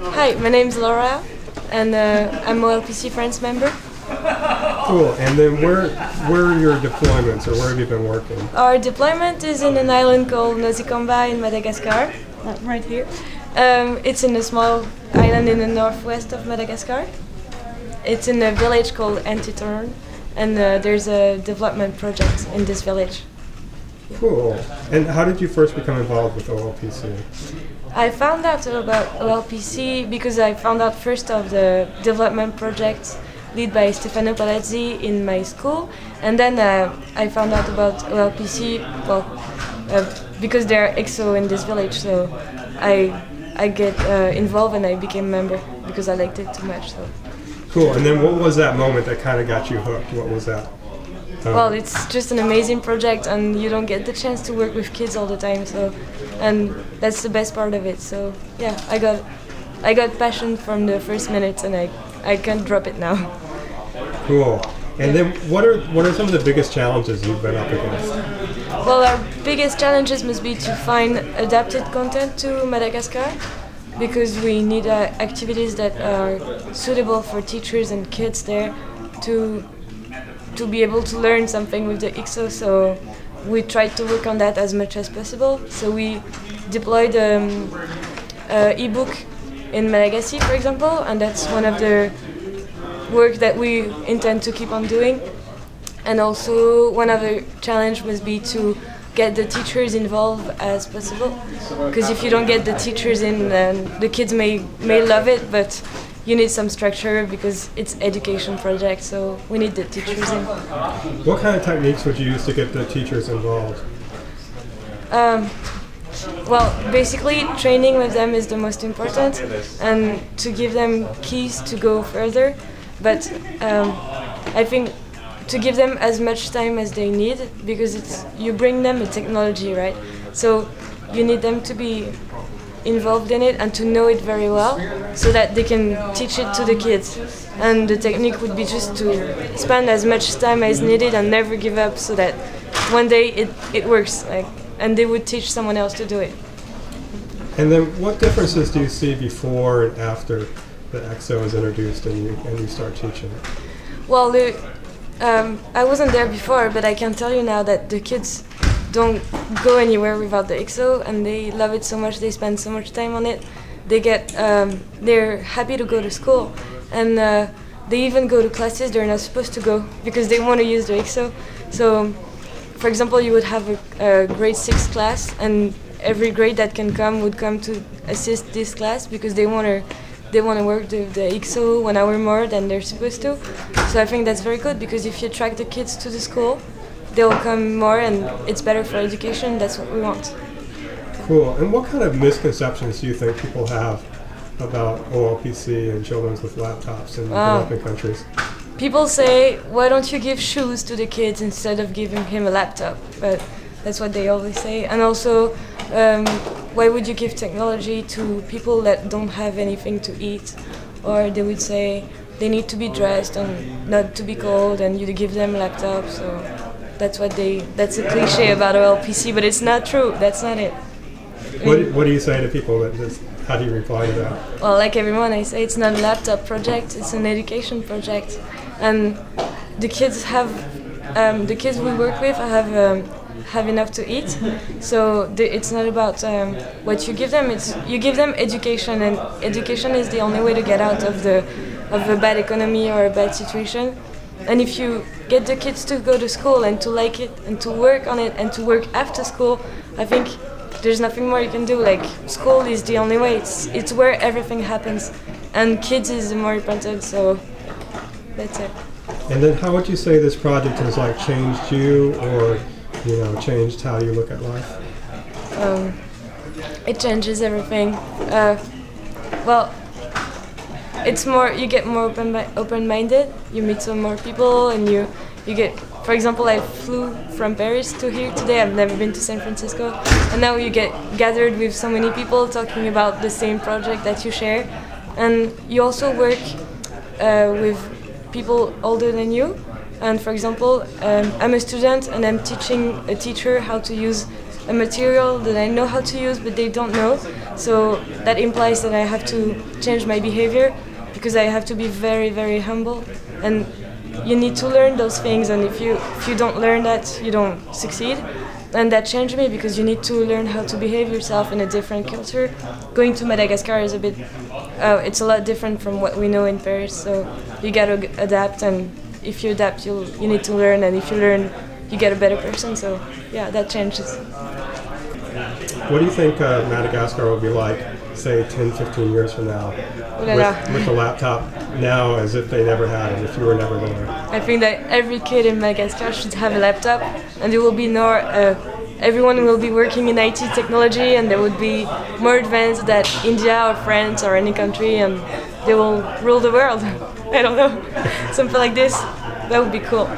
Hi, my name's Laura, and I'm an Olpc Friends member. Cool. And then where are your deployments, or where have you been working? Our deployment is in an island called Nozicamba in Madagascar, right here. It's in a small island in the northwest of Madagascar. It's in a village called Antitorn, and there's a development project in this village. Cool. And how did you first become involved with Olpc? I found out about Olpc because I found out first of the development project led by Stefano Palazzi in my school, and then I found out about Olpc, because they're EXO in this village, so I get involved and I became a member because I liked it too much. So. Cool. And then what was that moment that kind of got you hooked? What was that? Well, it's just an amazing project, and you don't get the chance to work with kids all the time. So, and that's the best part of it. So, yeah, I got passion from the first minute, and I can't drop it now. Cool. And then what are some of the biggest challenges you've been up against? Well, our biggest challenges must be to find adapted content to Madagascar, because we need activities that are suitable for teachers and kids there to be able to learn something with the EXO. So we tried to work on that as much as possible. So we deployed e-book in Malagasy, for example, and that's one of the work that we intend to keep on doing. And also one other challenge must be to get the teachers involved as possible, because if you don't get the teachers in, then the kids may love it, but you need some structure because it's education project, so we need the teachers in. What kind of techniques would you use to get the teachers involved? Well, basically training with them is the most important, and to give them keys to go further, but I think to give them as much time as they need, because you bring them a technology, right? So you need them to be involved in it and to know it very well, so that they can teach it to the kids. And the technique would be just to spend as much time as needed and never give up, so that one day it works, and they would teach someone else to do it. And then what differences do you see before and after the EXO is introduced and you start teaching it? Well, I wasn't there before, but I can tell you now that the kids don't go anywhere without the EXO, and they love it so much, they spend so much time on it. They're happy to go to school, and they even go to classes they're not supposed to go because they want to use the EXO. So, for example, you would have a grade 6 class, and every grade that can come would come to assist this class because they want to work with the EXO 1 hour more than they're supposed to. So I think that's very good, because if you attract the kids to the school, they'll come more, and it's better for education. That's what we want. Cool. And what kind of misconceptions do you think people have about Olpc and children with laptops in developing countries? People say, why don't you give shoes to the kids instead of giving him a laptop? But that's what they always say. And also, why would you give technology to people that don't have anything to eat? Or they would say they need to be dressed and not to be cold, and you give them a laptop. So that's a cliche about Olpc, but it's not true. That's not it. What do you say to people how do you reply to that? Well, like everyone, I say it's not a laptop project, it's an education project. And the kids we work with have enough to eat. So it's not about what you give them, you give them education, and education is the only way to get out of a bad economy or a bad situation. And if you get the kids to go to school and to like it and to work on it and to work after school, I think there's nothing more you can do. Like, school is the only way. It's where everything happens, and kids is the more important. So that's it. And then, how would you say this project has changed you, or changed how you look at life? It changes everything. Well, it's more, you get more open-minded, you meet some more people, and you get, for example, I flew from Paris to here today. I've never been to San Francisco, and now you get gathered with so many people talking about the same project that you share, and you also work with people older than you. And for example, I'm a student and I'm teaching a teacher how to use a material that I know how to use but they don't know. So that implies that I have to change my behavior, because I have to be very, very humble. And you need to learn those things, and if you don't learn that, you don't succeed. And that changed me, because you need to learn how to behave yourself in a different culture. Going to Madagascar is it's a lot different from what we know in Paris, so you gotta adapt, and if you adapt, you need to learn, and if you learn, you get a better person. So yeah, that changes. What do you think Madagascar will be like, say, 10, 15 years from now, with the laptop now as if they never had it, if you were never there? I think that every kid in Madagascar should have a laptop, and there will be everyone will be working in IT technology, and they would be more advanced than India or France or any country, and they will rule the world. I don't know, something like this. That would be cool.